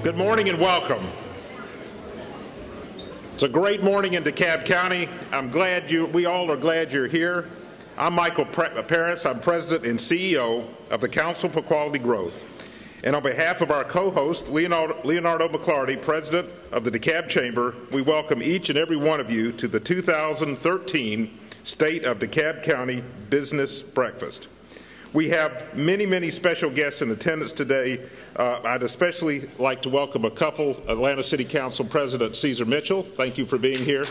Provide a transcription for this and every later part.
Good morning and welcome. It's a great morning in DeKalb County. We all are glad you're here. I'm Michael Paris. I'm President and CEO of the Council for Quality Growth. And on behalf of our co-host, Leonardo McClarty, President of the DeKalb Chamber, we welcome each and every one of you to the 2013 State of DeKalb County Business Breakfast. We have many, many special guests in attendance today. I'd especially like to welcome a couple, Atlanta City Council President Cesar Mitchell. Thank you for being here.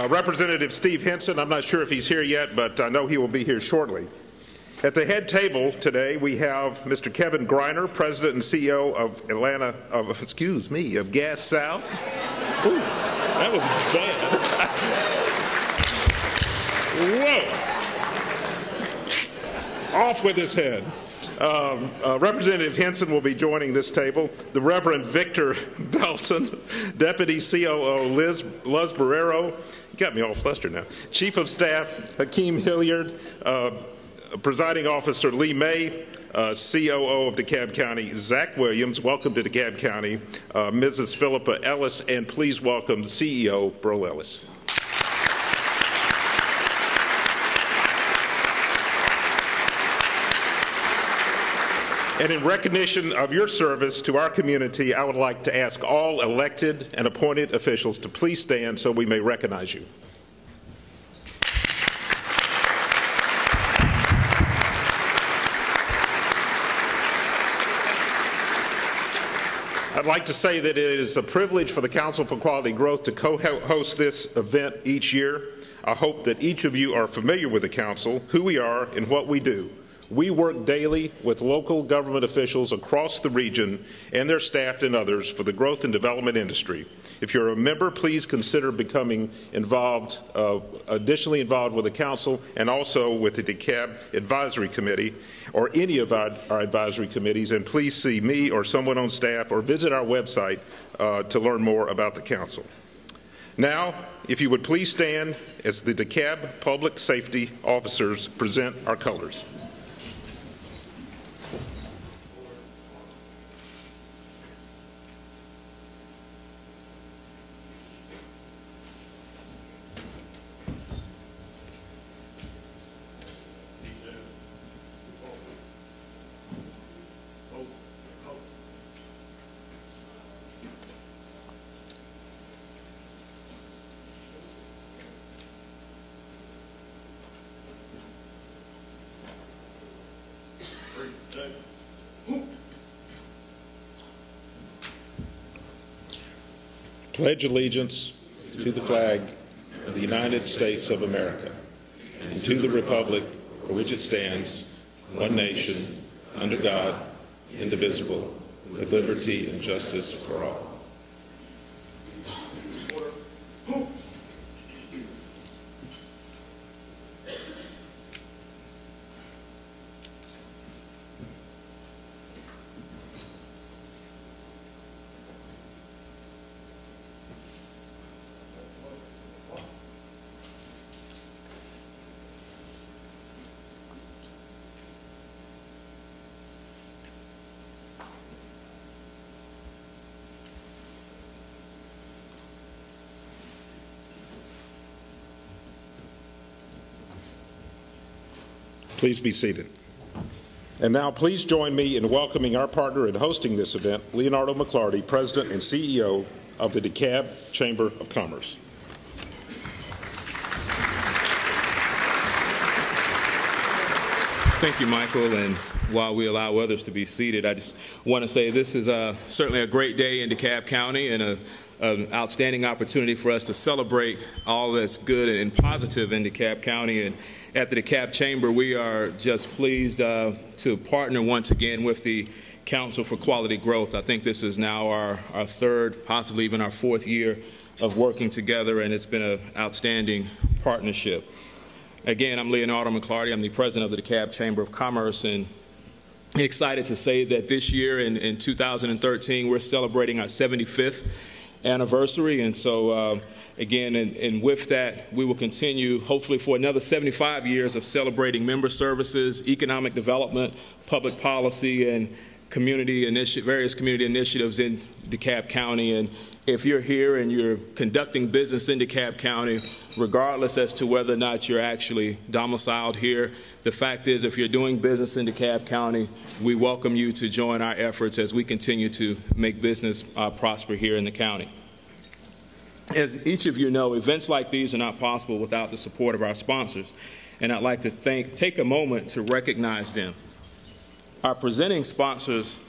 Representative Steve Henson, I'm not sure if he's here yet, but I know he will be here shortly. At the head table today, we have Mr. Kevin Greiner, President and CEO of of Gas South. Ooh, that was bad. Whoa! Off with his head. Representative Henson will be joining this table. The Reverend Victor Belton, Deputy COO Liz Barrero, got me all flustered now. Chief of Staff Hakeem Hilliard, Presiding Officer Lee May, COO of DeKalb County Zach Williams, welcome to DeKalb County, Mrs. Philippa Ellis, and please welcome CEO Burrell Ellis. And in recognition of your service to our community, I would like to ask all elected and appointed officials to please stand so we may recognize you. I'd like to say that it is a privilege for the Council for Quality Growth to co-host this event each year. I hope that each of you are familiar with the Council, who we are, and what we do. We work daily with local government officials across the region and their staff and others for the growth and development industry. If you're a member, please consider becoming additionally involved with the Council and also with the DeKalb Advisory Committee or any of our advisory committees, and please see me or someone on staff or visit our website to learn more about the Council. Now, if you would please stand as the DeKalb Public Safety Officers present our colors. Pledge allegiance to the flag of the United States of America and to the republic for which it stands, one nation, under God, indivisible, with liberty and justice for all. Please be seated. And now please join me in welcoming our partner in hosting this event, Leonardo McClarty, President and CEO of the DeKalb Chamber of Commerce. Thank you, Michael. And while we allow others to be seated, I just want to say this is certainly a great day in DeKalb County and an outstanding opportunity for us to celebrate all that's good and positive in DeKalb County. And at the DeKalb Chamber, we are just pleased to partner once again with the Council for Quality Growth. I think this is now our third, possibly even our fourth year of working together, and it's been an outstanding partnership. Again, I'm Leonardo McClarty. I'm the president of the DeKalb Chamber of Commerce, and excited to say that this year in 2013, we're celebrating our 75th anniversary. And so, again, and with that, we will continue, hopefully, for another 75 years of celebrating member services, economic development, public policy, and various community initiatives in DeKalb County. And if you're here and you're conducting business in DeKalb County, regardless as to whether or not you're actually domiciled here, the fact is, if you're doing business in DeKalb County, we welcome you to join our efforts as we continue to make business prosper here in the county. As each of you know, events like these are not possible without the support of our sponsors, and I'd like to take a moment to recognize them. Our presenting sponsors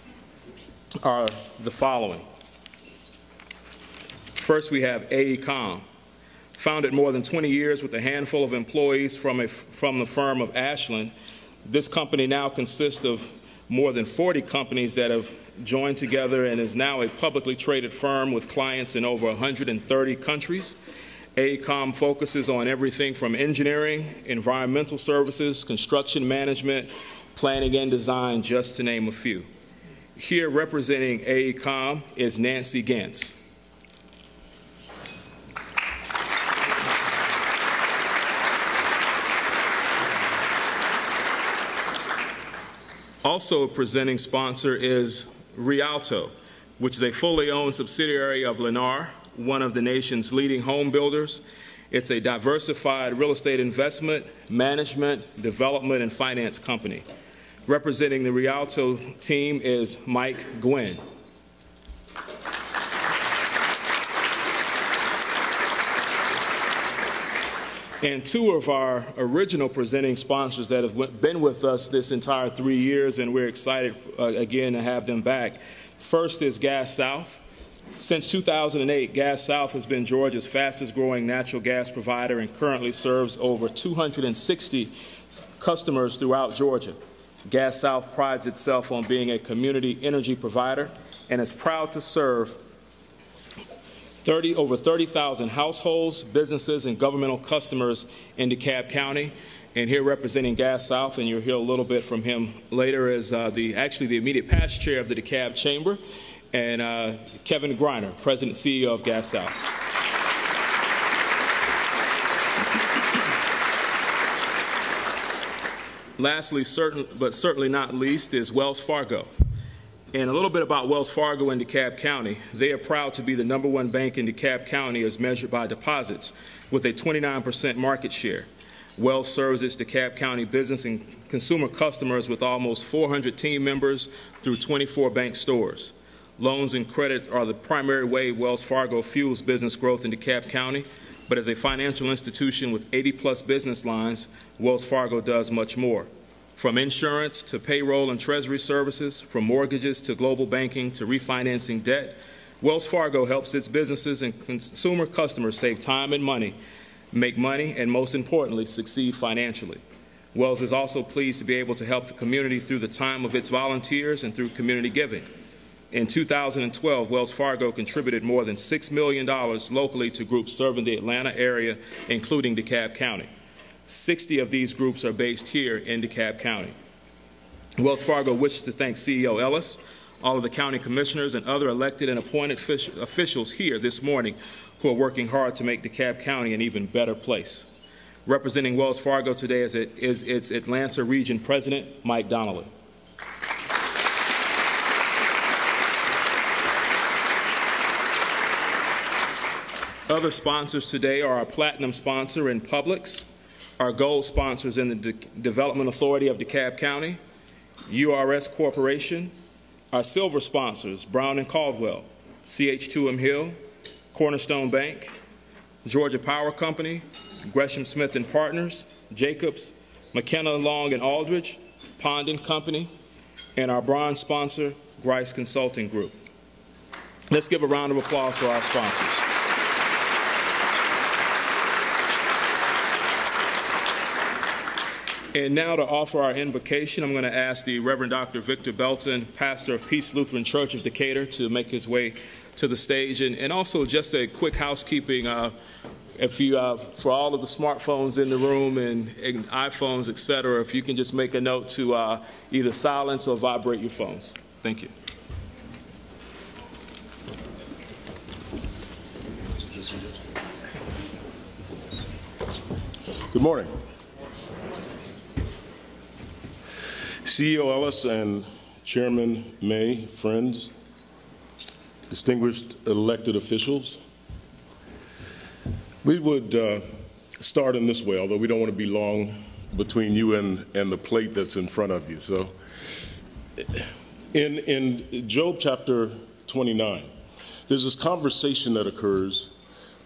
are the following. First, we have AECOM. Founded more than 20 years with a handful of employees from the firm of Ashland, this company now consists of more than 40 companies that have joined together and is now a publicly traded firm with clients in over 130 countries. AECOM focuses on everything from engineering, environmental services, construction management, planning and design, just to name a few. Here representing AECOM is Nancy Gantz. Also a presenting sponsor is Rialto, which is a fully owned subsidiary of Lennar, one of the nation's leading home builders. It's a diversified real estate investment, management, development, and finance company. Representing the Rialto team is Mike Gwynn. And two of our original presenting sponsors that have been with us this entire 3 years, and we're excited again to have them back. First is Gas South. Since 2008, Gas South has been Georgia's fastest growing natural gas provider and currently serves over 260 customers throughout Georgia. Gas South prides itself on being a community energy provider and is proud to serve over 30,000 households, businesses, and governmental customers in DeKalb County. And here representing Gas South, and you'll hear a little bit from him later, is actually the immediate past chair of the DeKalb Chamber, and Kevin Griner, President and CEO of Gas South. Lastly, but certainly not least, is Wells Fargo. And a little bit about Wells Fargo in DeKalb County. They are proud to be the #1 bank in DeKalb County as measured by deposits, with a 29% market share. Wells serves its DeKalb County business and consumer customers with almost 400 team members through 24 bank stores. Loans and credit are the primary way Wells Fargo fuels business growth in DeKalb County, but as a financial institution with 80+ business lines, Wells Fargo does much more. From insurance to payroll and treasury services, from mortgages to global banking to refinancing debt, Wells Fargo helps its businesses and consumer customers save time and money, make money, and most importantly, succeed financially. Wells is also pleased to be able to help the community through the time of its volunteers and through community giving. In 2012, Wells Fargo contributed more than $6 million locally to groups serving the Atlanta area, including DeKalb County. 60 of these groups are based here in DeKalb County. Wells Fargo wishes to thank CEO Ellis, all of the county commissioners, and other elected and appointed officials here this morning who are working hard to make DeKalb County an even better place. Representing Wells Fargo today is its Atlanta Region President, Mike Donnelly. Other sponsors today are our platinum sponsor in Publix, our gold sponsors in the Development Authority of DeKalb County, URS Corporation, our silver sponsors, Brown & Caldwell, CH2M Hill, Cornerstone Bank, Georgia Power Company, Gresham Smith & Partners, Jacobs, McKenna Long & Aldridge, Pond & Company, and our bronze sponsor, Grice Consulting Group. Let's give a round of applause for our sponsors. And now to offer our invocation, I'm going to ask the Reverend Dr. Victor Belton, pastor of Peace Lutheran Church of Decatur, to make his way to the stage. And also just a quick housekeeping, for all of the smartphones in the room and iPhones, et cetera, if you can just make a note to either silence or vibrate your phones. Thank you. Good morning. CEO Ellis and Chairman May, friends, distinguished elected officials, we would start in this way, although we don't want to be long between you and the plate that's in front of you. So in Job chapter 29, there's this conversation that occurs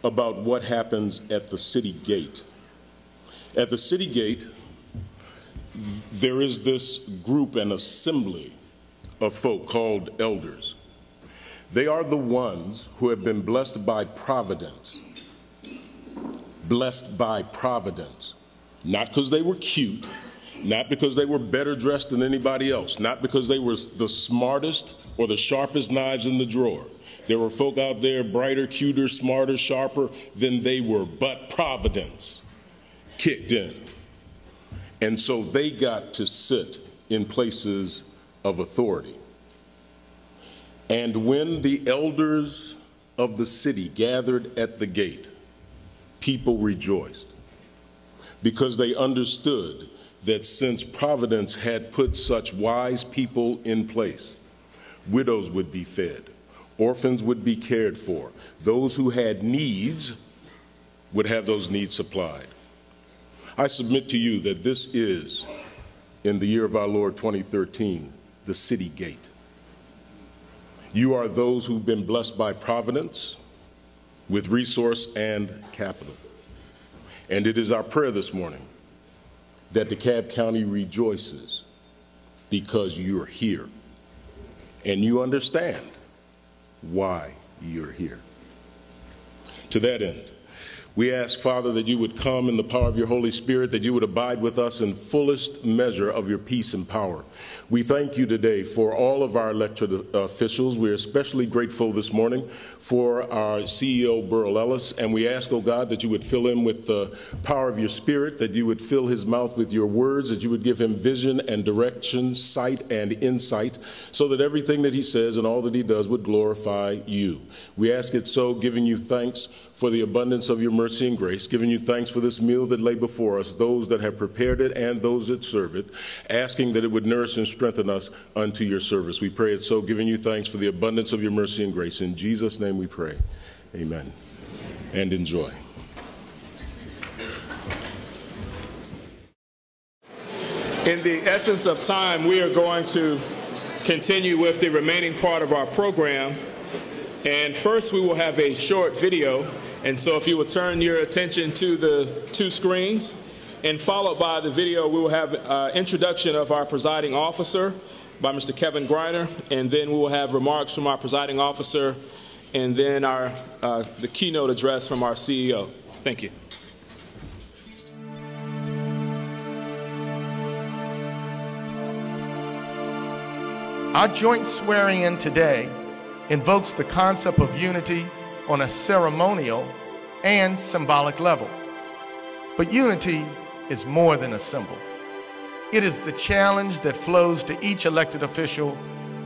about what happens at the city gate. At the city gate, there is this group and assembly of folk called elders. They are the ones who have been blessed by providence. Blessed by providence. Not because they were cute, not because they were better dressed than anybody else, not because they were the smartest or the sharpest knives in the drawer. There were folk out there brighter, cuter, smarter, sharper than they were, but providence kicked in. And so they got to sit in places of authority. And when the elders of the city gathered at the gate, people rejoiced because they understood that since Providence had put such wise people in place, widows would be fed, orphans would be cared for, those who had needs would have those needs supplied. I submit to you that this is, in the year of our Lord 2013, the city gate. You are those who've been blessed by providence with resource and capital. And it is our prayer this morning that DeKalb County rejoices because you're here and you understand why you're here. To that end, we ask, Father, that you would come in the power of your Holy Spirit, that you would abide with us in fullest measure of your peace and power. We thank you today for all of our elected officials. We're especially grateful this morning for our CEO, Burrell Ellis, and we ask, oh God, that you would fill him with the power of your Spirit, that you would fill his mouth with your words, that you would give him vision and direction, sight and insight, so that everything that he says and all that he does would glorify you. We ask it so, giving you thanks for the abundance of your mercy and grace, giving you thanks for this meal that lay before us, those that have prepared it and those that serve it, asking that it would nourish and strengthen us unto your service. We pray it so, giving you thanks for the abundance of your mercy and grace. In Jesus' name we pray. Amen. And enjoy. In the essence of time, we are going to continue with the remaining part of our program. And first, we will have a short video. And so if you will turn your attention to the two screens, and followed by the video, we will have introduction of our presiding officer by Mr. Kevin Griner, and then we will have remarks from our presiding officer, and then the keynote address from our CEO. Thank you. Our joint swearing-in today invokes the concept of unity on a ceremonial and symbolic level. But unity is more than a symbol. It is the challenge that flows to each elected official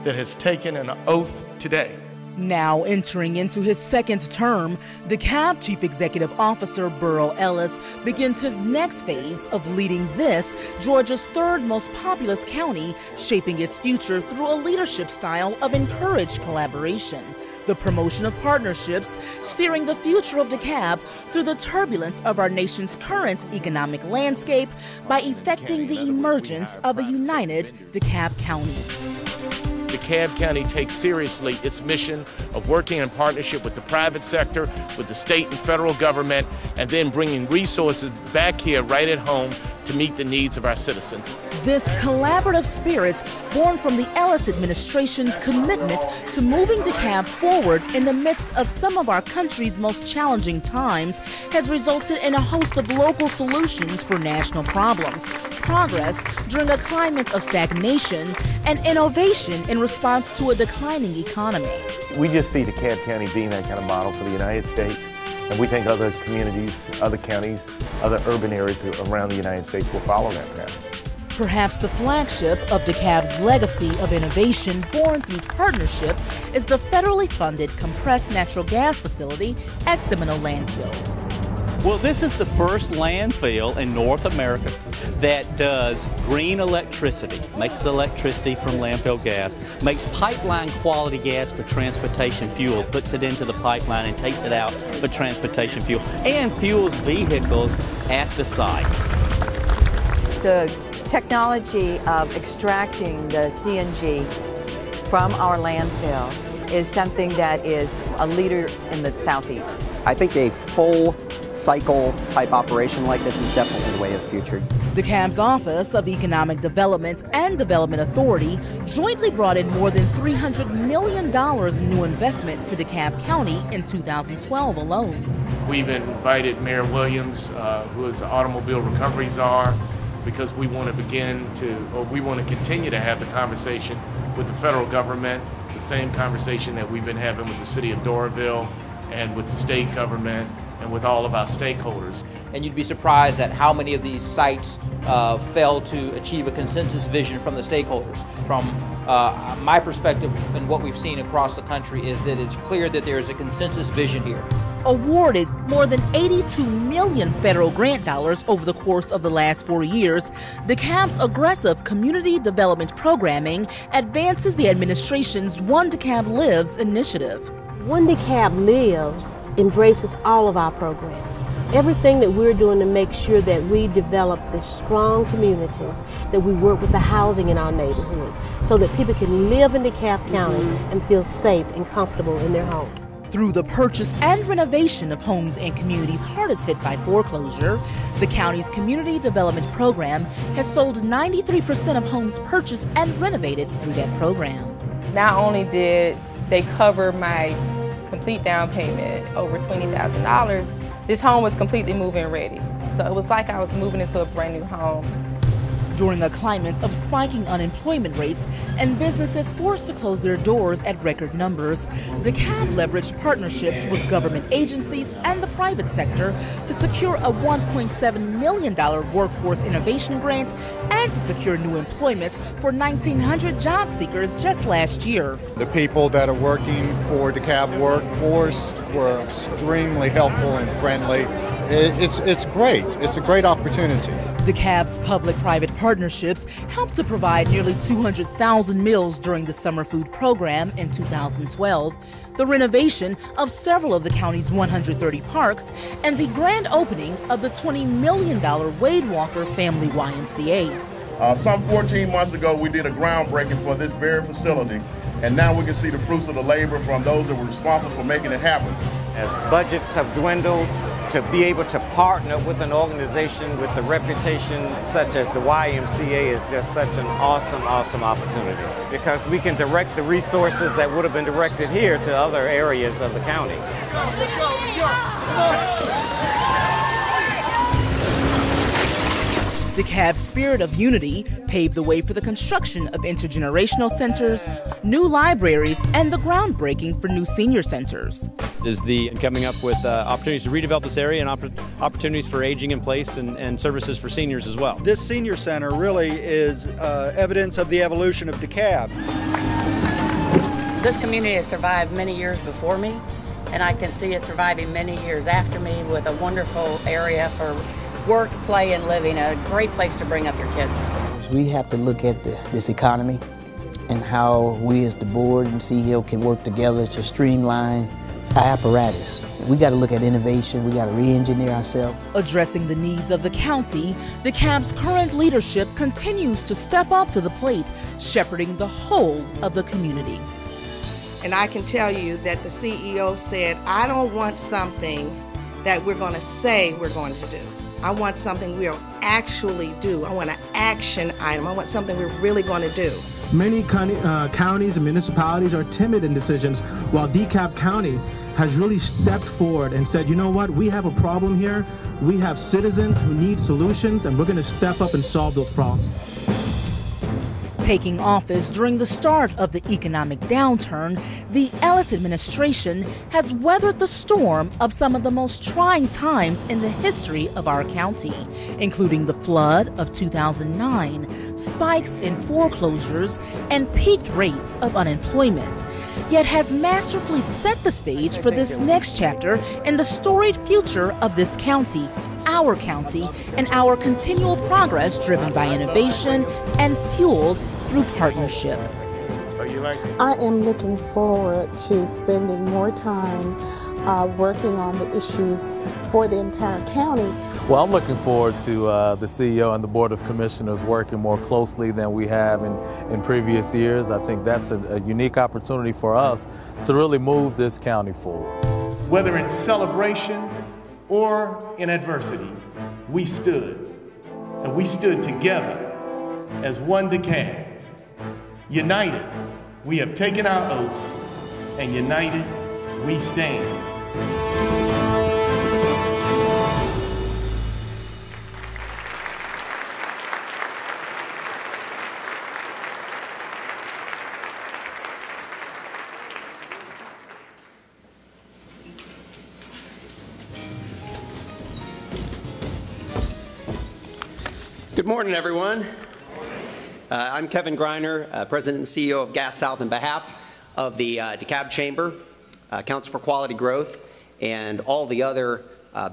that has taken an oath today. Now entering into his second term, DeKalb Chief Executive Officer Burrell Ellis begins his next phase of leading this, Georgia's third most populous county, shaping its future through a leadership style of encouraged collaboration, the promotion of partnerships, steering the future of DeKalb through the turbulence of our nation's current economic landscape by effecting the emergence of a united DeKalb County. DeKalb County takes seriously its mission of working in partnership with the private sector, with the state and federal government, and then bringing resources back here right at home to meet the needs of our citizens. This collaborative spirit, born from the Ellis administration's commitment to moving DeKalb forward in the midst of some of our country's most challenging times, has resulted in a host of local solutions for national problems, progress during a climate of stagnation, and innovation in response to a declining economy. We just see DeKalb County being that kind of model for the United States, and we think other communities, other counties, other urban areas around the United States will follow that path. Perhaps the flagship of DeKalb's legacy of innovation born through partnership is the federally funded compressed natural gas facility at Seminole Landfill. Well, this is the first landfill in North America that does green electricity, makes electricity from landfill gas, makes pipeline quality gas for transportation fuel, puts it into the pipeline and takes it out for transportation fuel, and fuels vehicles at the site. The technology of extracting the CNG from our landfill is something that is a leader in the Southeast. I think a full cycle type operation like this is definitely the way of the future. DeKalb's Office of Economic Development and Development Authority jointly brought in more than $300 million in new investment to DeKalb County in 2012 alone. We've invited Mayor Williams, who is the automobile recovery czar, because we want to continue to have the conversation with the federal government, the same conversation that we've been having with the city of Doraville and with the state government and with all of our stakeholders. And you'd be surprised at how many of these sites fail to achieve a consensus vision from the stakeholders. From my perspective and what we've seen across the country is that it's clear that there is a consensus vision here. Awarded more than $82 million federal grant dollars over the course of the last 4 years, DeKalb's aggressive community development programming advances the administration's One DeKalb Lives initiative. One DeKalb Lives embraces all of our programs. Everything that we're doing to make sure that we develop the strong communities, that we work with the housing in our neighborhoods, so that people can live in DeKalb County and feel safe and comfortable in their homes. Through the purchase and renovation of homes and communities hardest hit by foreclosure, the county's community development program has sold 93% of homes purchased and renovated through that program. Not only did they cover my complete down payment, over $20,000, this home was completely move-in ready. So it was like I was moving into a brand new home. During a climate of spiking unemployment rates and businesses forced to close their doors at record numbers, DeKalb leveraged partnerships with government agencies and the private sector to secure a $1.7 million workforce innovation grant and to secure new employment for 1,900 job seekers just last year. The people that are working for DeKalb Workforce were extremely helpful and friendly. It's great. It's a great opportunity. DeKalb's public-private partnerships helped to provide nearly 200,000 meals during the summer food program in 2012, the renovation of several of the county's 130 parks, and the grand opening of the $20 million Wade Walker Family YMCA. Some 14 months ago, we did a groundbreaking for this very facility, and now we can see the fruits of the labor from those that were responsible for making it happen. As budgets have dwindled, to be able to partner with an organization with the reputation such as the YMCA is just such an awesome, awesome opportunity, because we can direct the resources that would have been directed here to other areas of the county. DeKalb's spirit of unity paved the way for the construction of intergenerational centers, new libraries, and the groundbreaking for new senior centers. Is the coming up with opportunities to redevelop this area and opportunities for aging in place and services for seniors as well. This senior center really is evidence of the evolution of DeKalb. This community has survived many years before me, and I can see it surviving many years after me with a wonderful area for work, play, and living, a great place to bring up your kids. We have to look at this economy and how we as the board and CEO can work together to streamline our apparatus. We got to look at innovation, we got to re-engineer ourselves. Addressing the needs of the county, DeKalb's current leadership continues to step up to the plate, shepherding the whole of the community. And I can tell you that the CEO said, I don't want something that we're going to say we're going to do. I want something we'll actually do. I want an action item. I want something we're really going to do. Many counties and municipalities are timid in decisions, while DeKalb County has really stepped forward and said, you know what, we have a problem here. We have citizens who need solutions, and we're going to step up and solve those problems. Taking office during the start of the economic downturn, the Ellis administration has weathered the storm of some of the most trying times in the history of our county, including the flood of 2009, spikes in foreclosures, and peak rates of unemployment, yet has masterfully set the stage for this next chapter in the storied future of this county, our county, and our continual progress driven by innovation and fueled through partnership. I am looking forward to spending more time working on the issues for the entire county. Well, I'm looking forward to the CEO and the Board of Commissioners working more closely than we have in previous years. I think that's a unique opportunity for us to really move this county forward. Whether in celebration or in adversity, we stood, and we stood together as one DeKalb. United, we have taken our oaths, and united, we stand. Good morning, everyone. I'm Kevin Greiner, President and CEO of Gas South. On behalf of the DeKalb Chamber, Council for Quality Growth, and all the other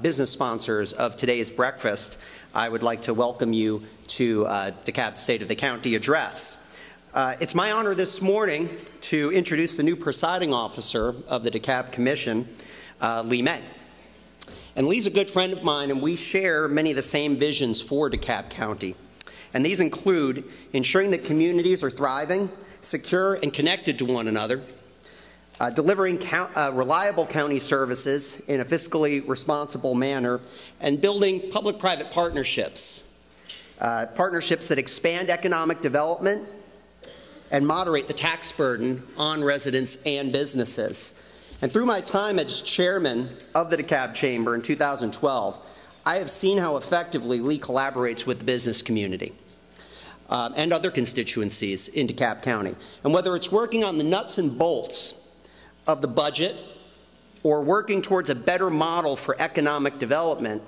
business sponsors of today's breakfast, I would like to welcome you to DeKalb's State of the County address. It's my honor this morning to introduce the new presiding officer of the DeKalb Commission, Lee May. And Lee's a good friend of mine, and we share many of the same visions for DeKalb County. And these include ensuring that communities are thriving, secure, and connected to one another, delivering reliable county services in a fiscally responsible manner, and building public-private partnerships, partnerships that expand economic development and moderate the tax burden on residents and businesses. And through my time as chairman of the DeKalb Chamber in 2012, I have seen how effectively Lee collaborates with the business community and other constituencies in DeKalb County. And whether it's working on the nuts and bolts of the budget or working towards a better model for economic development,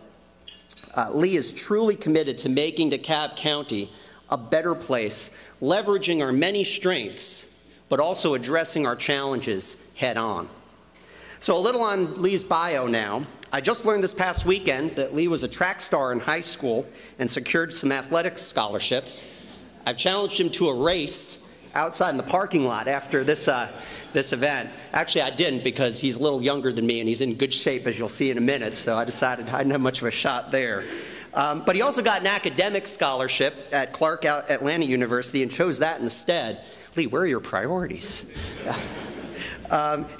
Lee is truly committed to making DeKalb County a better place, leveraging our many strengths, but also addressing our challenges head on. So a little on Lee's bio now. I just learned this past weekend that Lee was a track star in high school and secured some athletics scholarships. I've challenged him to a race outside in the parking lot after this event. Actually, I didn't, because he's a little younger than me and he's in good shape, as you'll see in a minute, so I decided I didn't have much of a shot there. But he also got an academic scholarship at Clark Atlanta University and chose that instead. Lee, where are your priorities?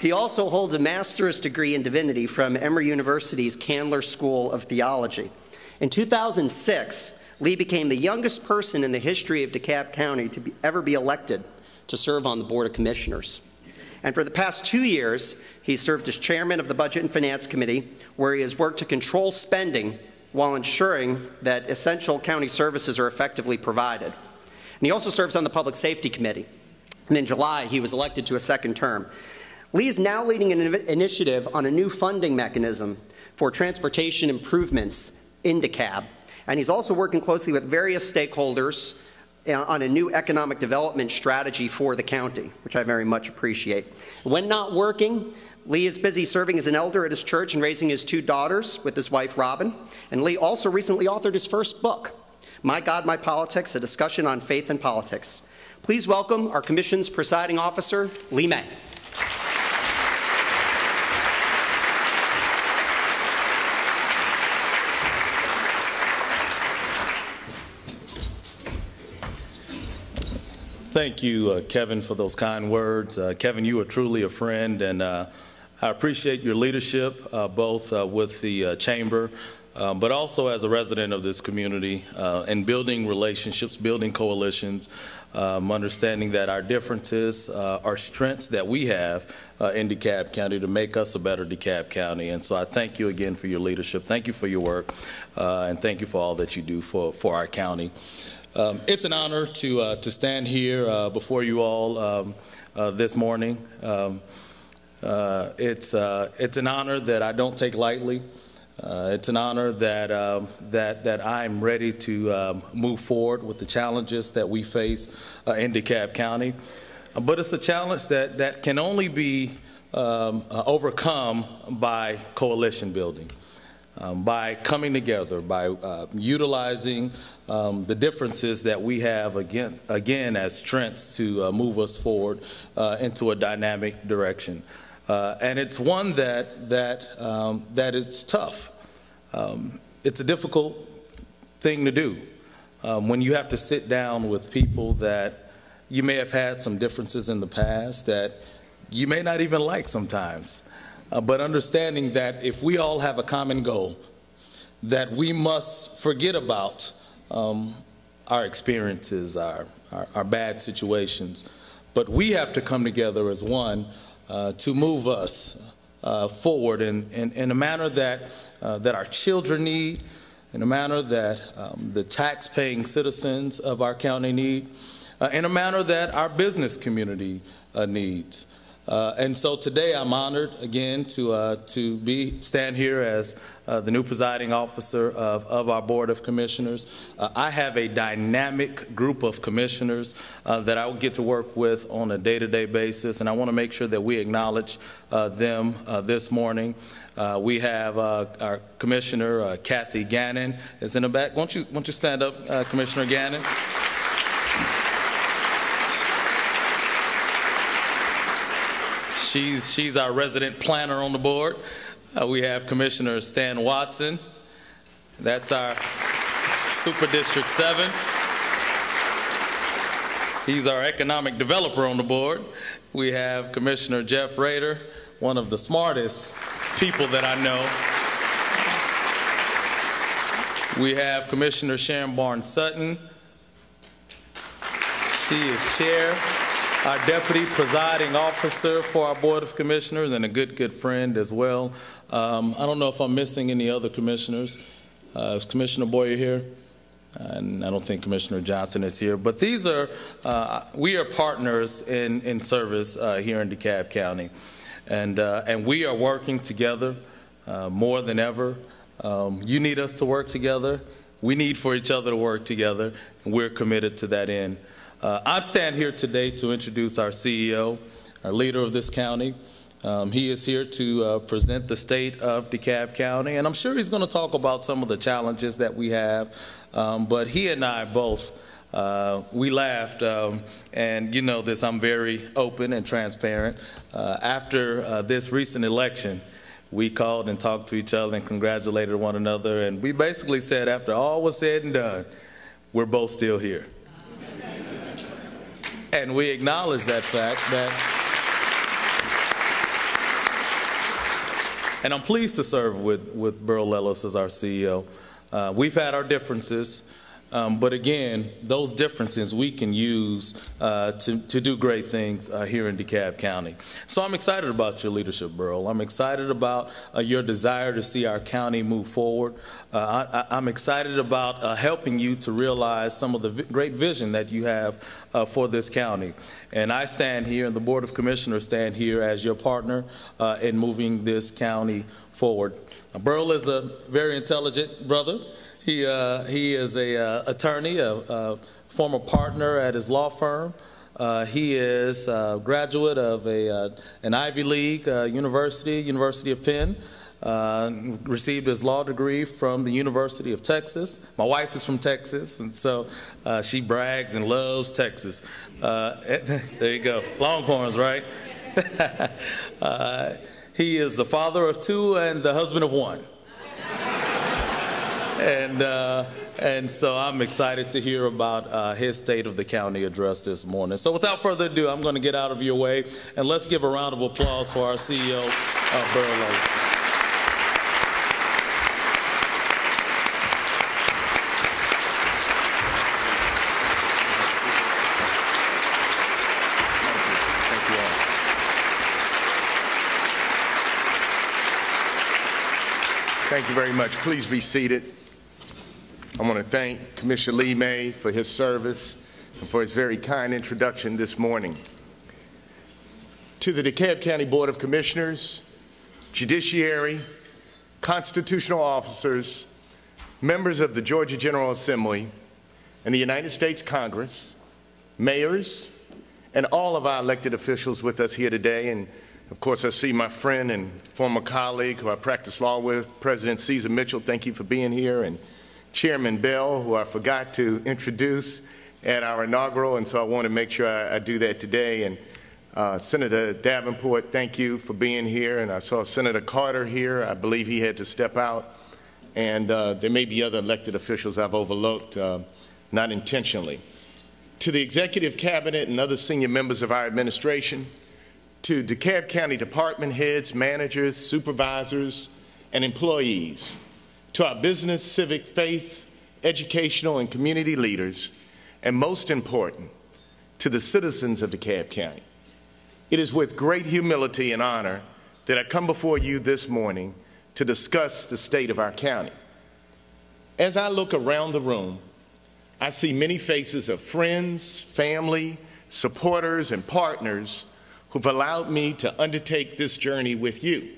He also holds a master's degree in divinity from Emory University's Candler School of Theology. In 2006, Lee became the youngest person in the history of DeKalb County to ever be elected to serve on the Board of Commissioners. And for the past 2 years, he served as chairman of the Budget and Finance Committee, where he has worked to control spending while ensuring that essential county services are effectively provided. And he also serves on the Public Safety Committee. And in July, he was elected to a second term. Lee is now leading an initiative on a new funding mechanism for transportation improvements in DeKalb. And he's also working closely with various stakeholders on a new economic development strategy for the county, which I very much appreciate. When not working, Lee is busy serving as an elder at his church and raising his 2 daughters with his wife, Robin. And Lee also recently authored his first book, My God, My Politics, a discussion on faith and politics. Please welcome our commission's presiding officer, Lee May. Thank you, Kevin, for those kind words. Kevin, you are truly a friend, and I appreciate your leadership, both with the Chamber, but also as a resident of this community, and building relationships, building coalitions, understanding that our differences are strengths that we have in DeKalb County to make us a better DeKalb County. And so I thank you again for your leadership. Thank you for your work, and thank you for all that you do for our county. It's an honor to stand here before you all this morning. It's an honor that I don't take lightly. It's an honor that I'm ready to move forward with the challenges that we face in DeKalb County. But it's a challenge that can only be overcome by coalition building, by coming together, by utilizing the differences that we have again as strengths to move us forward into a dynamic direction. And it's one that is tough. It's a difficult thing to do when you have to sit down with people that you may have had some differences in the past that you may not even like sometimes. But understanding that if we all have a common goal, that we must forget about our experiences, our bad situations, but we have to come together as one to move us forward in a manner that our children need, in a manner that the tax-paying citizens of our county need, in a manner that our business community needs. And so today I'm honored again to stand here as the new presiding officer of our Board of Commissioners. I have a dynamic group of commissioners that I will get to work with on a day-to-day basis, and I want to make sure that we acknowledge them this morning. We have our Commissioner Kathy Gannon is in the back. Won't you stand up, Commissioner Gannon? She's our resident planner on the board. We have Commissioner Stan Watson. That's our Super District 7. He's our economic developer on the board. We have Commissioner Jeff Rader, one of the smartest people that I know. We have Commissioner Sharon Barnes-Sutton. She is chair. Our deputy presiding officer for our Board of Commissioners and a good friend as well. I don't know if I'm missing any other commissioners. Is Commissioner Boyer here? And I don't think Commissioner Johnson is here. But these are, we are partners in service here in DeKalb County. And we are working together more than ever. You need us to work together. We need for each other to work together. And we're committed to that end. I stand here today to introduce our CEO, our leader of this county. He is here to present the state of DeKalb County, and I'm sure he's going to talk about some of the challenges that we have. But he and I both, we laughed, and you know this, I'm very open and transparent. After this recent election, we called and talked to each other and congratulated one another, and we basically said after all was said and done, we're both still here. And we acknowledge that fact and I'm pleased to serve with Burrell Ellis as our CEO. We've had our differences, but again, those differences we can use to do great things here in DeKalb County. So I'm excited about your leadership, Burrell. I'm excited about your desire to see our county move forward. I'm excited about helping you to realize some of the great vision that you have for this county. And I stand here, and the Board of Commissioners stand here as your partner in moving this county forward. Burrell is a very intelligent brother. He is a attorney, a former partner at his law firm. He is a graduate of an Ivy League University of Penn. Received his law degree from the University of Texas. My wife is from Texas, and so she brags and loves Texas. There you go, Longhorns, right? He is the father of 2 and the husband of 1. And so I'm excited to hear about his State of the County address this morning. So without further ado, I'm going to get out of your way, and let's give a round of applause for our CEO, Burrell Ellis. Thank you very much. Please be seated. I want to thank Commissioner Lee May for his service and for his very kind introduction this morning. To the DeKalb County Board of Commissioners, Judiciary, constitutional officers, members of the Georgia General Assembly, and the United States Congress, mayors, and all of our elected officials with us here today. And of course, I see my friend and former colleague who I practice law with, President Caesar Mitchell, thank you for being here, and Chairman Bell, who I forgot to introduce at our inaugural, and so I want to make sure I do that today. And Senator Davenport, thank you for being here. And I saw Senator Carter here. I believe he had to step out. And there may be other elected officials I've overlooked, not intentionally. To the Executive Cabinet and other senior members of our administration, to DeKalb County department heads, managers, supervisors, and employees, to our business, civic, faith, educational, and community leaders, and most important, to the citizens of DeKalb County. It is with great humility and honor that I come before you this morning to discuss the state of our county. As I look around the room, I see many faces of friends, family, supporters, and partners who've allowed me to undertake this journey with you,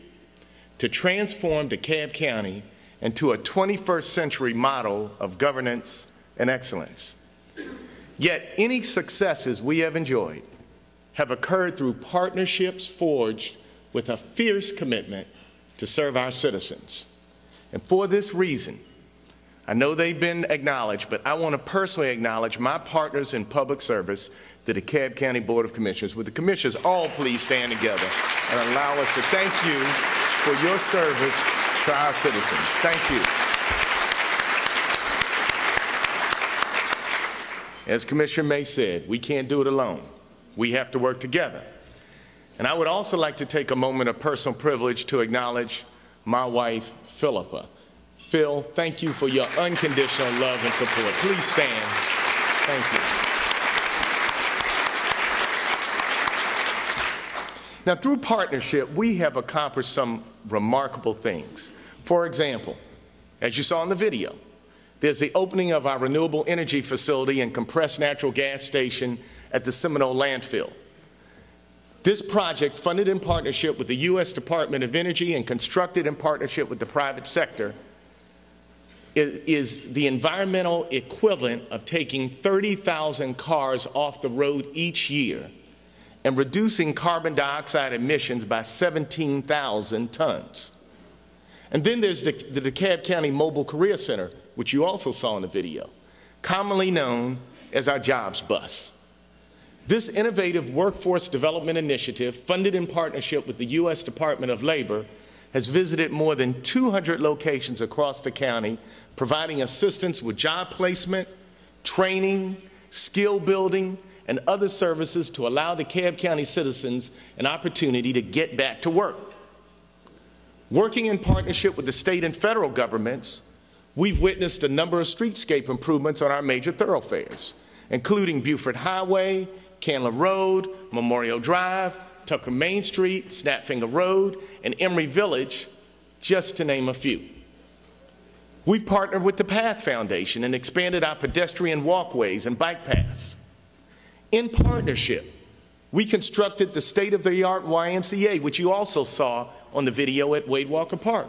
to transform DeKalb County into a 21st century model of governance and excellence. Yet any successes we have enjoyed have occurred through partnerships forged with a fierce commitment to serve our citizens. And for this reason, I know they've been acknowledged, but I want to personally acknowledge my partners in public service, the DeKalb County Board of Commissioners. Would the commissioners all please stand together and allow us to thank you for your service to our citizens. Thank you. As Commissioner May said, we can't do it alone. We have to work together. And I would also like to take a moment of personal privilege to acknowledge my wife, Philippa. Phil, thank you for your unconditional love and support. Please stand. Thank you. Now, through partnership, we have accomplished some remarkable things. For example, as you saw in the video, there's the opening of our renewable energy facility and compressed natural gas station at the Seminole landfill. This project, funded in partnership with the U.S. Department of Energy and constructed in partnership with the private sector, is the environmental equivalent of taking 30,000 cars off the road each year and reducing carbon dioxide emissions by 17,000 tons. And then there's the DeKalb County Mobile Career Center, which you also saw in the video, commonly known as our Jobs Bus. This innovative workforce development initiative, funded in partnership with the U.S. Department of Labor, has visited more than 200 locations across the county, providing assistance with job placement, training, skill building, and other services to allow DeKalb County citizens an opportunity to get back to work. Working in partnership with the state and federal governments, we've witnessed a number of streetscape improvements on our major thoroughfares, including Buford Highway, Candler Road, Memorial Drive, Tucker Main Street, Snapfinger Road, and Emory Village, just to name a few. We've partnered with the Path Foundation and expanded our pedestrian walkways and bike paths. In partnership, we constructed the state-of-the-art YMCA, which you also saw on the video at Wade Walker Park.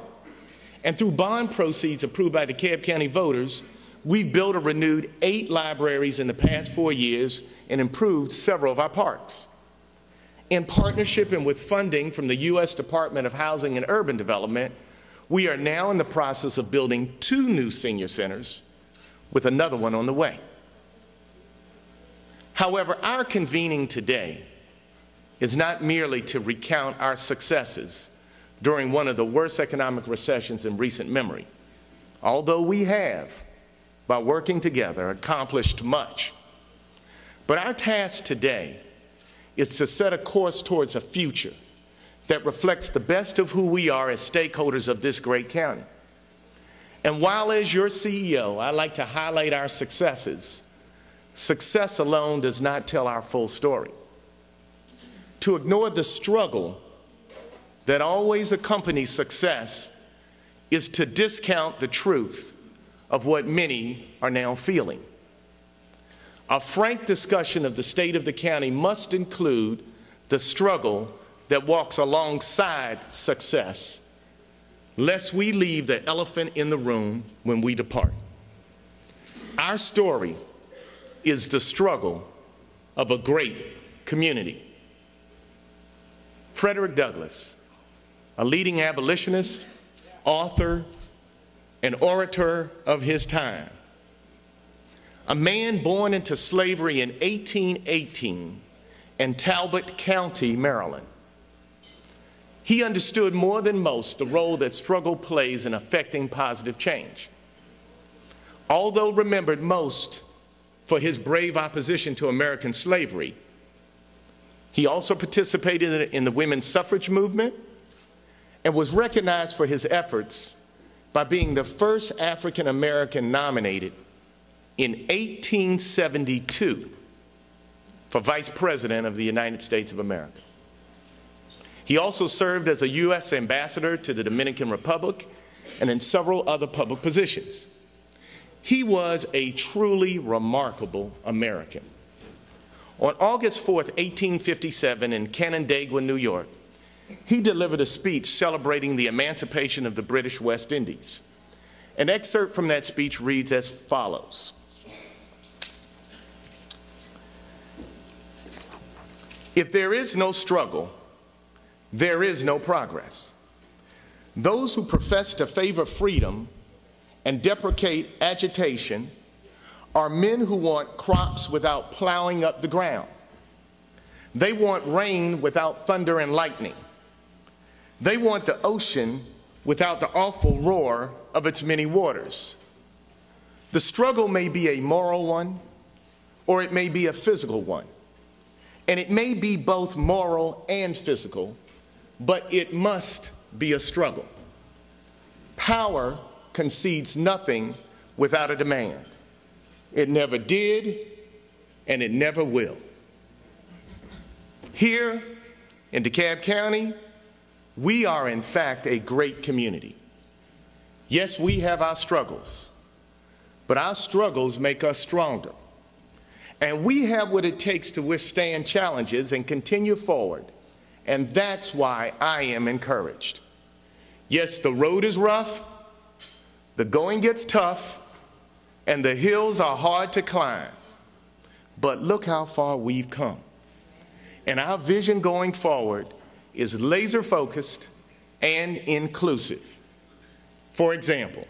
And through bond proceeds approved by DeKalb County voters, we've built or renewed 8 libraries in the past 4 years and improved several of our parks. In partnership and with funding from the U.S. Department of Housing and Urban Development, we are now in the process of building 2 new senior centers, with another one on the way. However, our convening today is not merely to recount our successes during one of the worst economic recessions in recent memory, although we have, by working together, accomplished much. But our task today is to set a course towards a future that reflects the best of who we are as stakeholders of this great county. And while as your CEO, I like to highlight our successes, success alone does not tell our full story. To ignore the struggle that always accompanies success is to discount the truth of what many are now feeling. A frank discussion of the state of the county must include the struggle that walks alongside success, lest we leave the elephant in the room when we depart. Our story is the struggle of a great community. Frederick Douglass, a leading abolitionist, author, and orator of his time, a man born into slavery in 1818 in Talbot County, Maryland. He understood more than most the role that struggle plays in affecting positive change. Although remembered most for his brave opposition to American slavery, he also participated in the women's suffrage movement and was recognized for his efforts by being the first African American nominated in 1872 for Vice President of the United States of America. He also served as a U.S. ambassador to the Dominican Republic and in several other public positions. He was a truly remarkable American. On August 4th, 1857, in Canandaigua, New York, he delivered a speech celebrating the emancipation of the British West Indies. An excerpt from that speech reads as follows. If there is no struggle, there is no progress. Those who profess to favor freedom and deprecate agitation are men who want crops without plowing up the ground. They want rain without thunder and lightning. They want the ocean without the awful roar of its many waters. The struggle may be a moral one, or it may be a physical one. And it may be both moral and physical, but it must be a struggle. Power concedes nothing without a demand. It never did, and it never will. Here in DeKalb County, we are in fact a great community. Yes, we have our struggles, but our struggles make us stronger. And we have what it takes to withstand challenges and continue forward. And that's why I am encouraged. Yes, the road is rough, the going gets tough, and the hills are hard to climb. But look how far we've come. And our vision going forward is laser focused and inclusive. For example,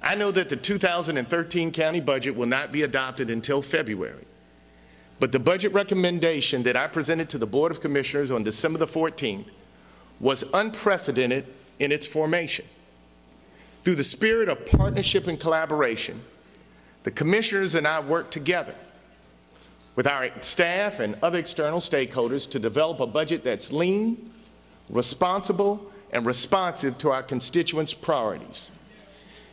I know that the 2013 county budget will not be adopted until February, but the budget recommendation that I presented to the Board of Commissioners on December the 14th was unprecedented in its formation. Through the spirit of partnership and collaboration, the commissioners and I worked together with our staff and other external stakeholders to develop a budget that's lean, responsible, and responsive to our constituents' priorities.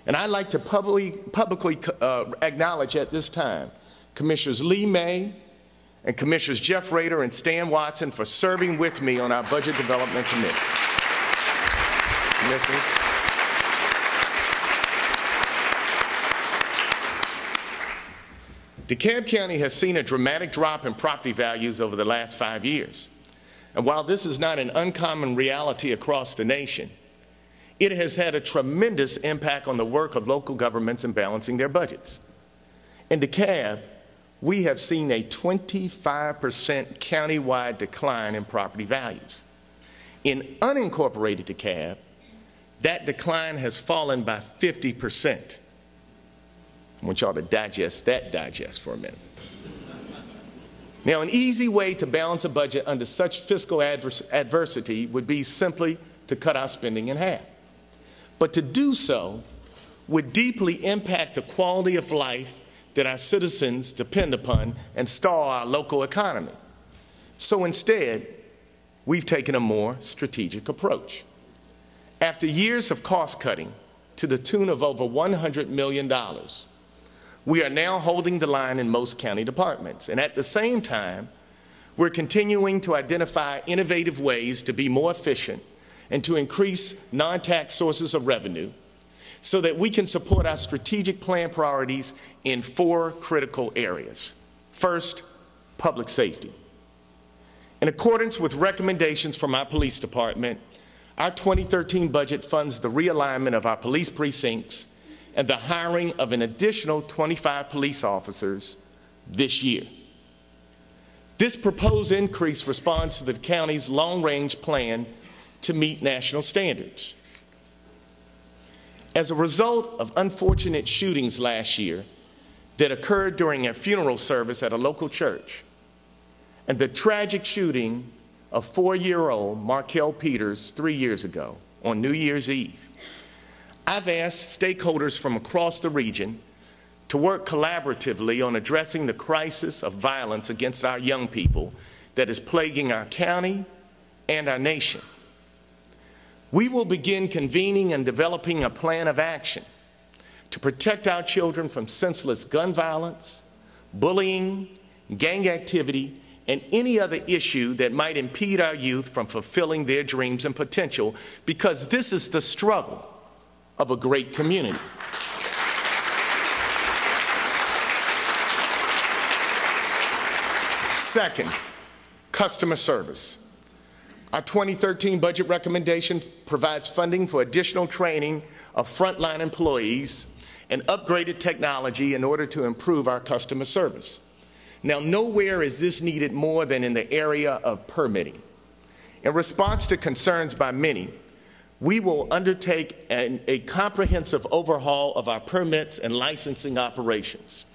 And I'd like to publicly acknowledge at this time Commissioners Lee May and Commissioners Jeff Rader and Stan Watson for serving with me on our Budget Development Committee. Commissioners. DeKalb County has seen a dramatic drop in property values over the last 5 years. And while this is not an uncommon reality across the nation, it has had a tremendous impact on the work of local governments in balancing their budgets. In DeKalb, we have seen a 25% countywide decline in property values. In unincorporated DeKalb, that decline has fallen by 50%. I want y'all to digest for a minute. Now, an easy way to balance a budget under such fiscal adversity would be simply to cut our spending in half. But to do so would deeply impact the quality of life that our citizens depend upon and stall our local economy. So instead, we've taken a more strategic approach. After years of cost cutting to the tune of over $100 million, we are now holding the line in most county departments. And at the same time, we're continuing to identify innovative ways to be more efficient and to increase non-tax sources of revenue, so that we can support our strategic plan priorities in 4 critical areas. First, public safety. In accordance with recommendations from our police department, our 2013 budget funds the realignment of our police precincts and the hiring of an additional 25 police officers this year. This proposed increase responds to the county's long-range plan to meet national standards. As a result of unfortunate shootings last year that occurred during a funeral service at a local church, and the tragic shooting of 4-year-old Markel Peters 3 years ago on New Year's Eve, I've asked stakeholders from across the region to work collaboratively on addressing the crisis of violence against our young people that is plaguing our county and our nation. We will begin convening and developing a plan of action to protect our children from senseless gun violence, bullying, gang activity, and any other issue that might impede our youth from fulfilling their dreams and potential, because this is the struggle of a great community. Second, customer service. Our 2013 budget recommendation provides funding for additional training of frontline employees and upgraded technology in order to improve our customer service. Now, nowhere is this needed more than in the area of permitting. In response to concerns by many, we will undertake a comprehensive overhaul of our permits and licensing operations.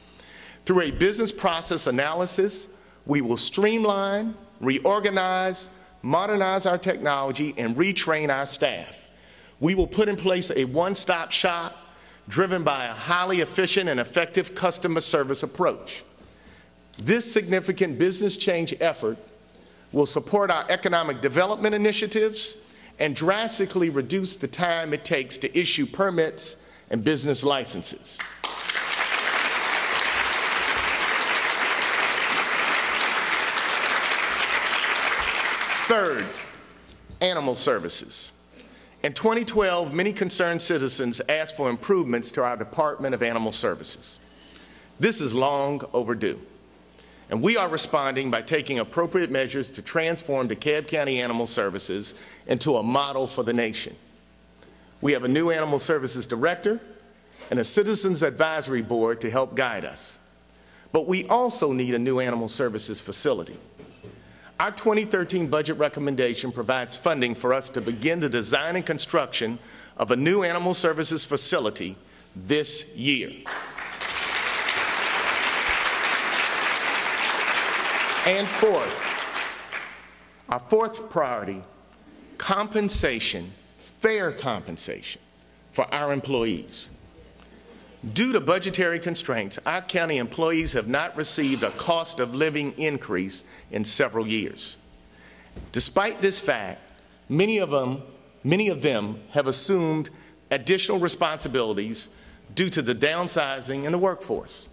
Through a business process analysis, we will streamline, reorganize, modernize our technology, and retrain our staff. We will put in place a one-stop shop driven by a highly efficient and effective customer service approach. This significant business change effort will support our economic development initiatives and drastically reduce the time it takes to issue permits and business licenses. Third, animal services. In 2012, many concerned citizens asked for improvements to our Department of Animal Services. This is long overdue, and we are responding by taking appropriate measures to transform DeKalb County Animal Services into a model for the nation. We have a new Animal Services Director and a Citizens Advisory Board to help guide us. But we also need a new Animal Services facility. Our 2013 budget recommendation provides funding for us to begin the design and construction of a new animal services facility this year. And fourth, our fourth priority, compensation, fair compensation for our employees. Due to budgetary constraints, our county employees have not received a cost of living increase in several years. Despite this fact, many of them have assumed additional responsibilities due to the downsizing in the workforce.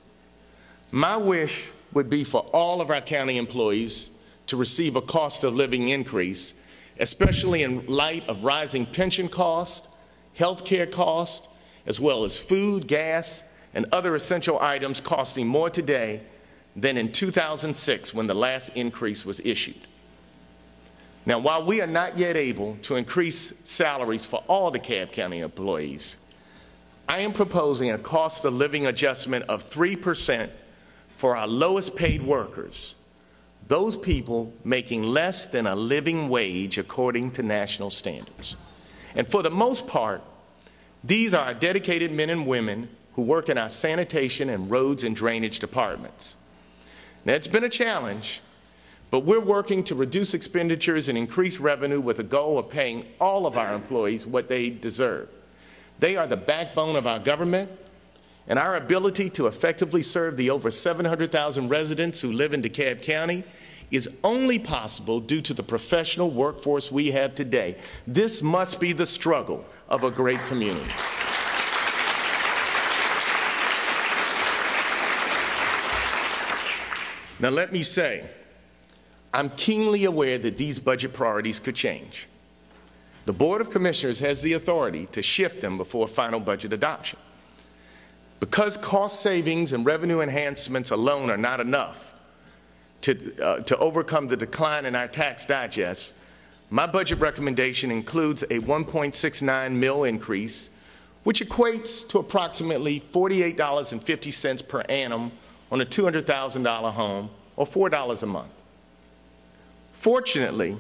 My wish would be for all of our county employees to receive a cost of living increase, especially in light of rising pension costs, health care costs, as well as food, gas, and other essential items costing more today than in 2006 when the last increase was issued. Now, while we are not yet able to increase salaries for all DeKalb County employees, I am proposing a cost of living adjustment of 3% for our lowest paid workers, those people making less than a living wage according to national standards. And for the most part, these are our dedicated men and women who work in our sanitation and roads and drainage departments. Now, it's been a challenge, but we're working to reduce expenditures and increase revenue with the goal of paying all of our employees what they deserve. They are the backbone of our government, and our ability to effectively serve the over 700,000 residents who live in DeKalb County is only possible due to the professional workforce we have today. This must be the struggle of a great community. Now, let me say, I'm keenly aware that these budget priorities could change. The Board of Commissioners has the authority to shift them before final budget adoption. Because cost savings and revenue enhancements alone are not enough to overcome the decline in our tax digest, my budget recommendation includes a $1.69 million increase, which equates to approximately $48.50 per annum on a $200,000 home, or $4 a month. Fortunately,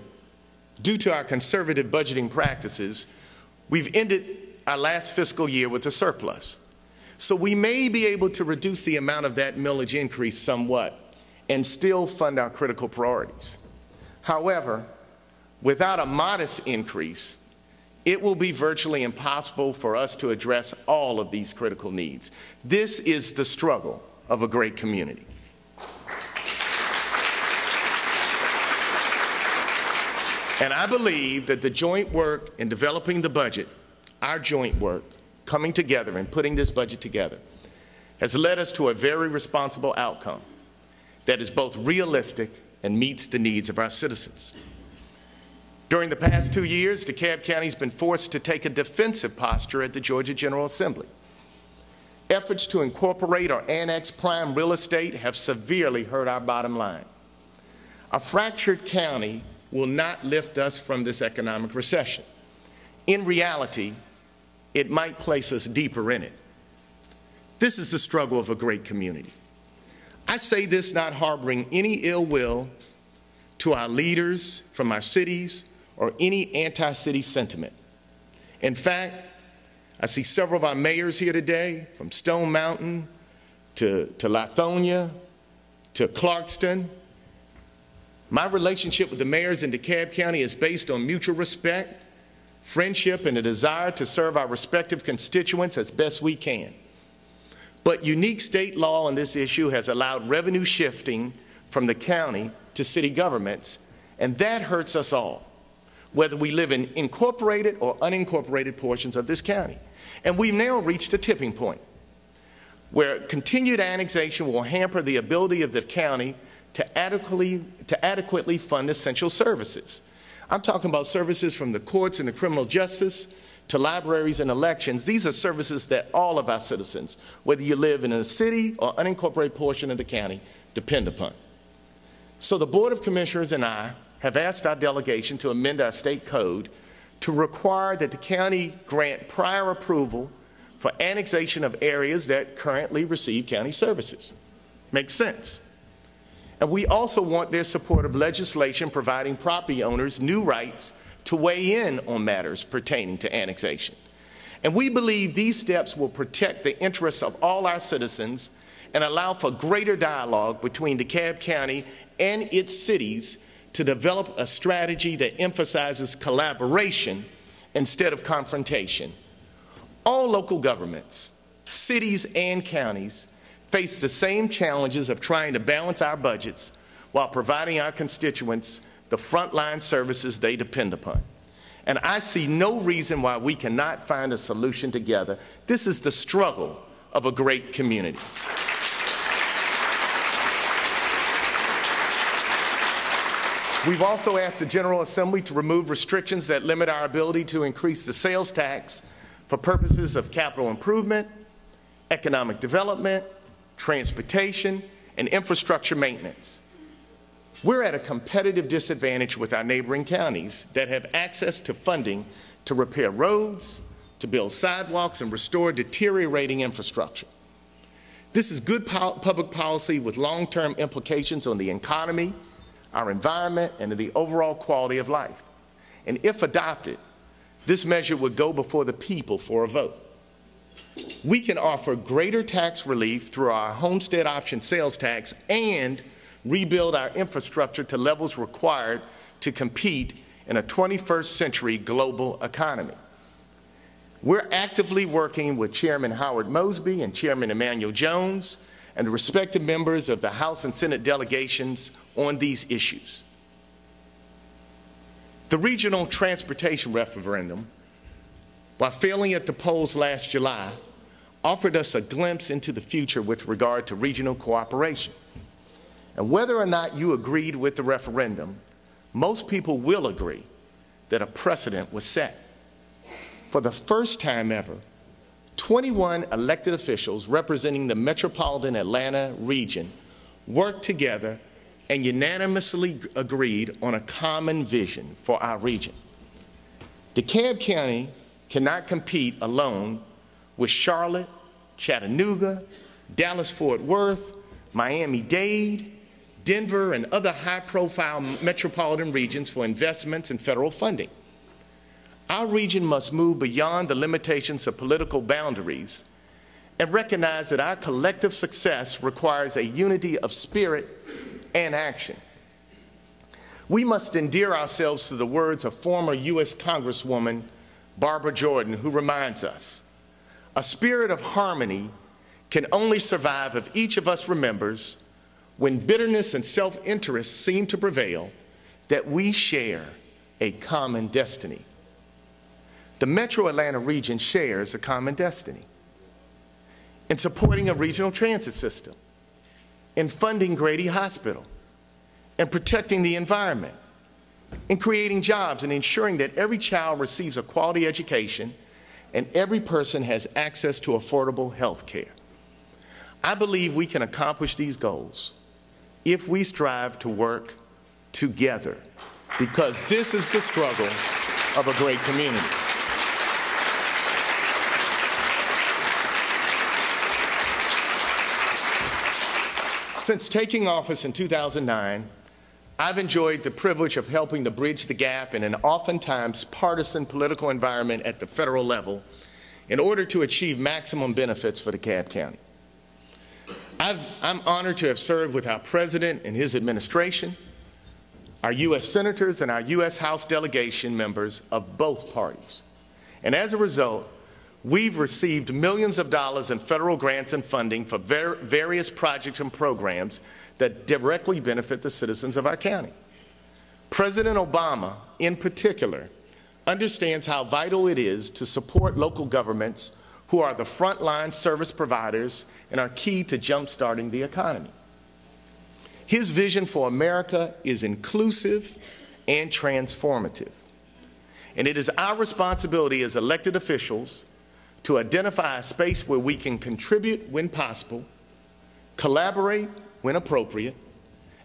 due to our conservative budgeting practices, we've ended our last fiscal year with a surplus. So we may be able to reduce the amount of that millage increase somewhat and still fund our critical priorities. However, without a modest increase, it will be virtually impossible for us to address all of these critical needs. This is the struggle of a great community. And I believe that the joint work in developing the budget, our joint work, coming together and putting this budget together, has led us to a very responsible outcome that is both realistic and meets the needs of our citizens. During the past 2 years, DeKalb County has been forced to take a defensive posture at the Georgia General Assembly. Efforts to incorporate or annex prime real estate have severely hurt our bottom line. A fractured county will not lift us from this economic recession. In reality, it might place us deeper in it. This is the struggle of a great community. I say this not harboring any ill will to our leaders from our cities or any anti-city sentiment. In fact, I see several of our mayors here today, from Stone Mountain to Lithonia to Clarkston. My relationship with the mayors in DeKalb County is based on mutual respect, friendship, and a desire to serve our respective constituents as best we can. But unique state law on this issue has allowed revenue shifting from the county to city governments, and that hurts us all, whether we live in incorporated or unincorporated portions of this county. And we've now reached a tipping point where continued annexation will hamper the ability of the county to adequately fund essential services. I'm talking about services from the courts and the criminal justice to libraries and elections. These are services that all of our citizens, whether you live in a city or unincorporated portion of the county, depend upon. So the Board of Commissioners and I have asked our delegation to amend our state code to require that the county grant prior approval for annexation of areas that currently receive county services. Makes sense. And we also want their support of legislation providing property owners new rights to weigh in on matters pertaining to annexation. And we believe these steps will protect the interests of all our citizens and allow for greater dialogue between DeKalb County and its cities to develop a strategy that emphasizes collaboration instead of confrontation. All local governments, cities and counties, face the same challenges of trying to balance our budgets while providing our constituents the frontline services they depend upon. And I see no reason why we cannot find a solution together. This is the struggle of a great community. We've also asked the General Assembly to remove restrictions that limit our ability to increase the sales tax for purposes of capital improvement, economic development, transportation, and infrastructure maintenance. We're at a competitive disadvantage with our neighboring counties that have access to funding to repair roads, to build sidewalks, and restore deteriorating infrastructure. This is good public policy with long-term implications on the economy, our environment, and the overall quality of life. And if adopted, this measure would go before the people for a vote. We can offer greater tax relief through our homestead option sales tax and rebuild our infrastructure to levels required to compete in a 21st century global economy. We're actively working with Chairman Howard Mosby and Chairman Emmanuel Jones and the respective members of the House and Senate delegations on these issues. The regional transportation referendum, while failing at the polls last July, offered us a glimpse into the future with regard to regional cooperation. And whether or not you agreed with the referendum, most people will agree that a precedent was set. For the first time ever, 21 elected officials representing the metropolitan Atlanta region worked together and unanimously agreed on a common vision for our region. DeKalb County cannot compete alone with Charlotte, Chattanooga, Dallas-Fort Worth, Miami-Dade, Denver, and other high-profile metropolitan regions for investments and federal funding. Our region must move beyond the limitations of political boundaries and recognize that our collective success requires a unity of spirit and action. We must endear ourselves to the words of former U.S. Congresswoman Barbara Jordan, who reminds us, a spirit of harmony can only survive if each of us remembers, when bitterness and self-interest seem to prevail, that we share a common destiny. The Metro Atlanta region shares a common destiny in supporting a regional transit system, in funding Grady Hospital, and protecting the environment, in creating jobs and ensuring that every child receives a quality education and every person has access to affordable health care. I believe we can accomplish these goals if we strive to work together, because this is the struggle of a great community. Since taking office in 2009, I've enjoyed the privilege of helping to bridge the gap in an oftentimes partisan political environment at the federal level in order to achieve maximum benefits for DeKalb County. I'm honored to have served with our president and his administration, our U.S. senators, and our U.S. House delegation members of both parties. And as a result, we've received millions of dollars in federal grants and funding for various projects and programs that directly benefit the citizens of our county. President Obama, in particular, understands how vital it is to support local governments who are the frontline service providers and are key to jump-starting the economy. His vision for America is inclusive and transformative. And it is our responsibility as elected officials to identify a space where we can contribute when possible, collaborate when appropriate,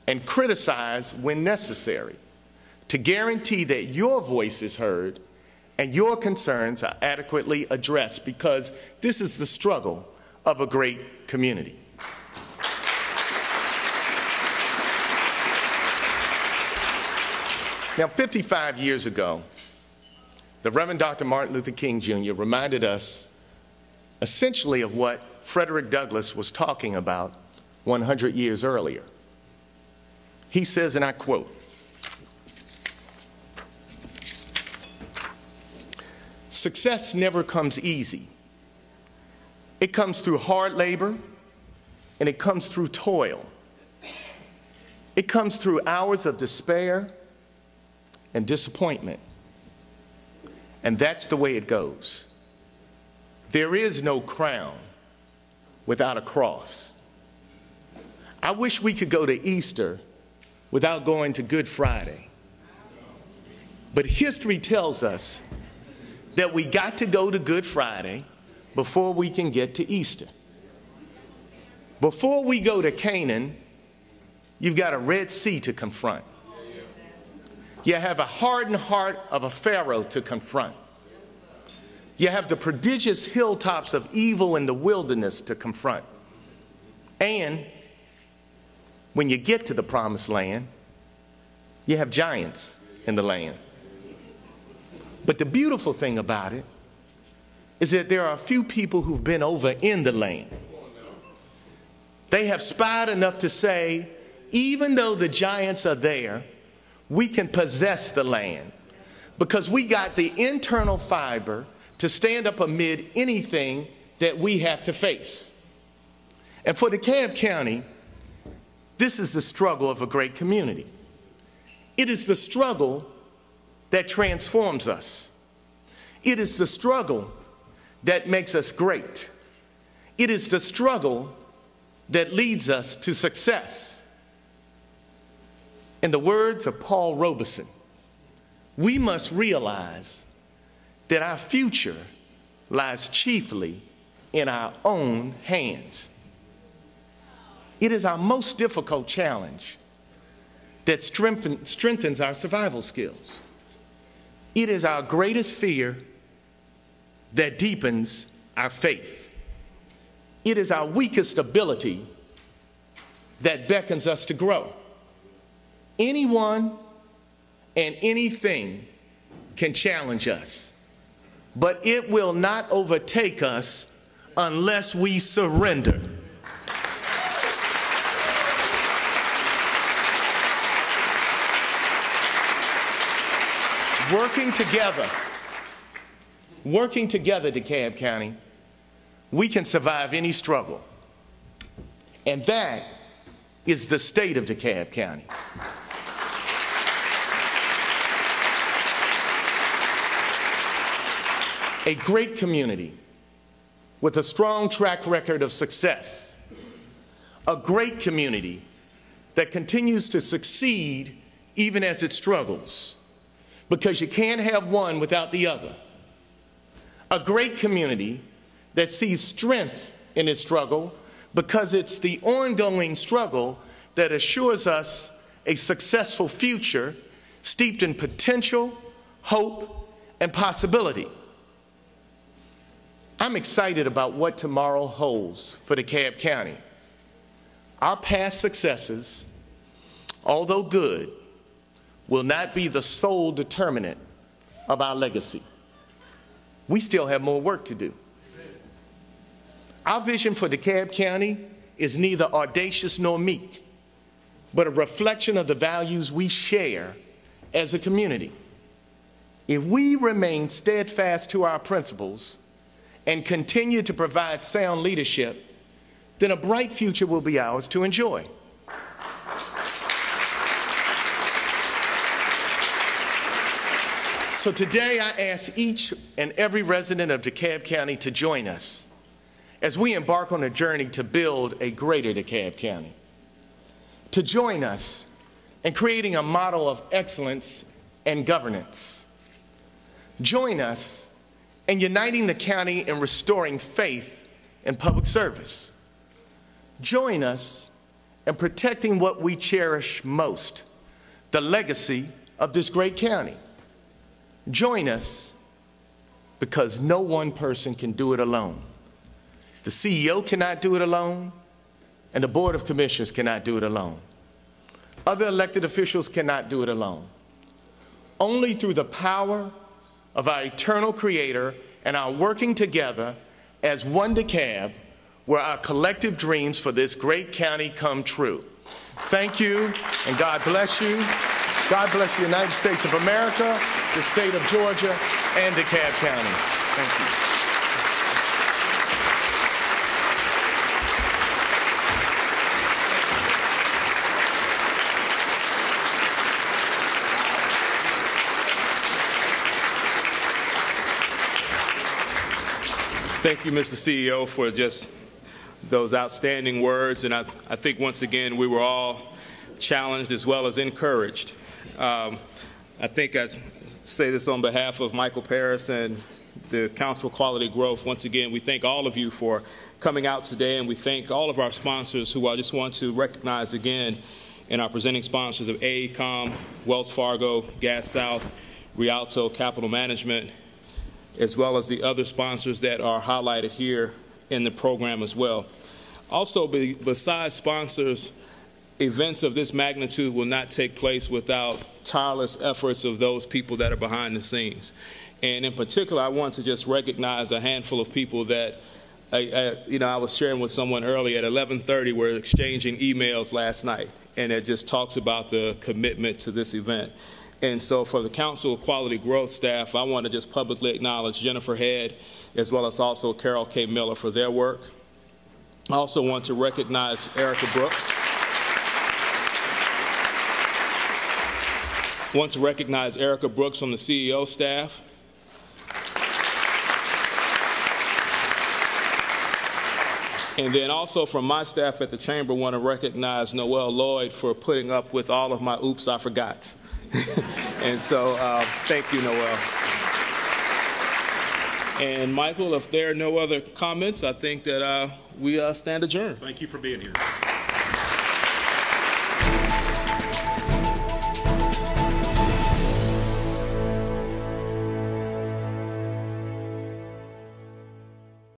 and criticize when necessary, to guarantee that your voice is heard and your concerns are adequately addressed, because this is the struggle of a great community. Now, 55 years ago, the Reverend Dr. Martin Luther King Jr. reminded us essentially of what Frederick Douglass was talking about 100 years earlier. He says, and I quote, "Success never comes easy. It comes through hard labor, and it comes through toil. It comes through hours of despair and disappointment. And that's the way it goes. There is no crown without a cross." I wish we could go to Easter without going to Good Friday. But history tells us that we got to go to Good Friday before we can get to Easter. Before we go to Canaan, you've got a Red Sea to confront. You have a hardened heart of a Pharaoh to confront. You have the prodigious hilltops of evil in the wilderness to confront. And when you get to the promised land, you have giants in the land. But the beautiful thing about it is that there are a few people who've been over in the land. They have spied enough to say, even though the giants are there, we can possess the land because we got the internal fiber to stand up amid anything that we have to face. And for DeKalb County, this is the struggle of a great community. It is the struggle that transforms us. It is the struggle that makes us great. It is the struggle that leads us to success. In the words of Paul Robeson, we must realize that our future lies chiefly in our own hands. It is our most difficult challenge that strengthens our survival skills. It is our greatest fear that deepens our faith. It is our weakest ability that beckons us to grow. Anyone and anything can challenge us, but it will not overtake us unless we surrender. Working together, DeKalb County, we can survive any struggle. And that is the state of DeKalb County. A great community with a strong track record of success. A great community that continues to succeed even as it struggles, because you can't have one without the other. A great community that sees strength in its struggle, because it's the ongoing struggle that assures us a successful future steeped in potential, hope, and possibility. I'm excited about what tomorrow holds for DeKalb County. Our past successes, although good, will not be the sole determinant of our legacy. We still have more work to do. Our vision for DeKalb County is neither audacious nor meek, but a reflection of the values we share as a community. If we remain steadfast to our principles and continue to provide sound leadership, then a bright future will be ours to enjoy. So today I ask each and every resident of DeKalb County to join us as we embark on a journey to build a greater DeKalb County. To join us in creating a model of excellence and governance. Join us in uniting the county and restoring faith in public service. Join us in protecting what we cherish most, the legacy of this great county. Join us because no one person can do it alone. The CEO cannot do it alone, and the Board of Commissioners cannot do it alone. Other elected officials cannot do it alone. Only through the power of our eternal Creator and our working together as one DeKalb will our collective dreams for this great county come true. Thank you, and God bless you. God bless the United States of America, the state of Georgia, and DeKalb County. Thank you. Thank you, Mr. CEO, for just those outstanding words. And I think, once again, we were all challenged as well as encouraged. I think I say this on behalf of Michael Paris and the Council for Quality Growth. Once again, we thank all of you for coming out today, and we thank all of our sponsors, who I just want to recognize again in our presenting sponsors of AECOM, Wells Fargo, Gas South, Rialto Capital Management, as well as the other sponsors that are highlighted here in the program as well. Also, besides sponsors, events of this magnitude will not take place without tireless efforts of those people that are behind the scenes. And in particular, I want to just recognize a handful of people that, I was sharing with someone earlier at 11:30, we're exchanging emails last night, and it just talks about the commitment to this event. And so for the Council of Quality Growth staff, I want to just publicly acknowledge Jennifer Head, as well as also Carol K. Miller for their work. I also want to recognize Erica Brooks. I want to recognize Erica Brooks from the CEO staff. And then also from my staff at the Chamber, I want to recognize Noelle Lloyd for putting up with all of my oops, I forgot. And so thank you, Noel. And Michael, if there are no other comments, I think that we stand adjourned. Thank you for being here.